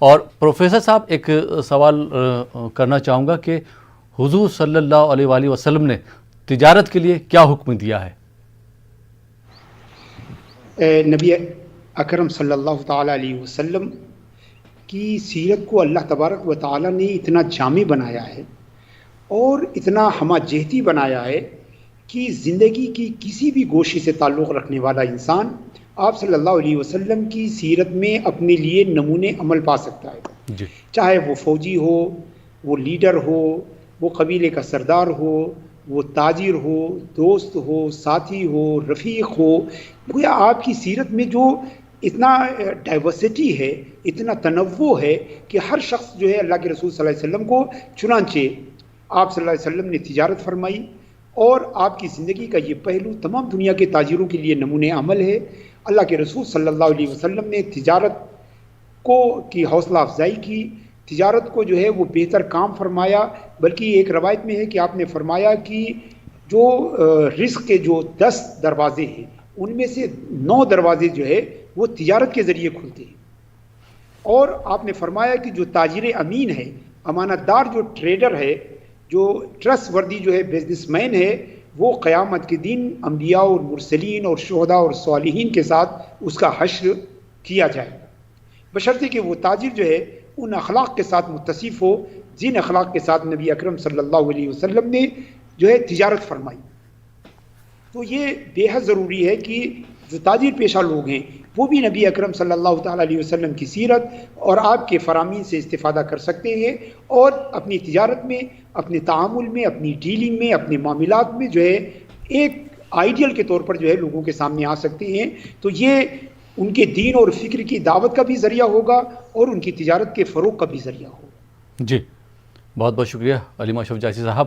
اور پروفیسر صاحب ایک سوال کرنا چاہوں گا کہ حضور صلی اللہ علیہ وآلہ وسلم نے تجارت کے لیے کیا حکم دیا ہے؟ نبی اکرم صلی اللہ تعالیٰ علیہ وسلم کی سیرت کو اللہ تبارک و تعالیٰ نے اتنا جامع بنایا ہے اور اتنا ہمہ جہتی بنایا ہے کہ زندگی کی کسی بھی گوشے سے تعلق رکھنے والا انسان آپ صلی اللہ علیہ وسلم کی سیرت میں اپنے لیے نمونے عمل پا سکتا ہے جی چاہے وہ فوجی ہو، وہ لیڈر ہو، وہ قبیلے کا سردار ہو، وہ تاجر ہو، دوست ہو، ساتھی ہو، رفیق ہو. گویا آپ کی سیرت میں جو اتنا ڈائیورسٹی ہے، اتنا تنوع ہے کہ ہر شخص جو ہے اللہ کے رسول صلی اللہ علیہ وسلم کو، چنانچہ آپ صلی اللہ علیہ وسلم نے تجارت فرمائی اور آپ کی زندگی کا یہ پہلو تمام دنیا کے تاجروں کے لیے نمونہ عمل ہے. اللہ کے رسول صلی اللہ علیہ وسلم نے تجارت کی حوصلہ افزائی کی، تجارت کو جو ہے وہ بہتر کام فرمایا. بلکہ ایک روایت میں ہے کہ آپ نے فرمایا کہ جو رزق کے جو 10 دروازے ہیں ان میں سے 9 دروازے جو ہے وہ تجارت کے ذریعے کھلتے ہیں. اور آپ نے فرمایا کہ جو تاجر امین ہے، امانت دار جو ٹریڈر ہے، جو ٹرسٹ وردی جو ہے بزنس مین ہے، وہ قیامت کے دن انبیاء اور مرسلین اور شہداء اور صالحین کے ساتھ اس کا حشر کیا جائے، بشرطے کہ وہ تاجر جو ہے ان اخلاق کے ساتھ متصف ہو جن اخلاق کے ساتھ نبی اکرم صلی اللہ علیہ وسلم نے جو ہے تجارت فرمائی. تو یہ بے حد ضروری ہے کہ جو تاجر پیشہ لوگ ہیں وہ بھی نبی اکرم صلی اللہ تعالیٰ علیہ وسلم کی سیرت اور آپ کے فرامین سے استفادہ کر سکتے ہیں اور اپنی تجارت میں، اپنے تعامل میں، اپنی ڈیلنگ میں، اپنے معاملات میں جو ہے ایک آئیڈیل کے طور پر جو ہے لوگوں کے سامنے آ سکتے ہیں. تو یہ ان کے دین اور فکر کی دعوت کا بھی ذریعہ ہوگا اور ان کی تجارت کے فروغ کا بھی ذریعہ ہوگا. جی بہت بہت شکریہ علامہ اشرف جعسی صاحب.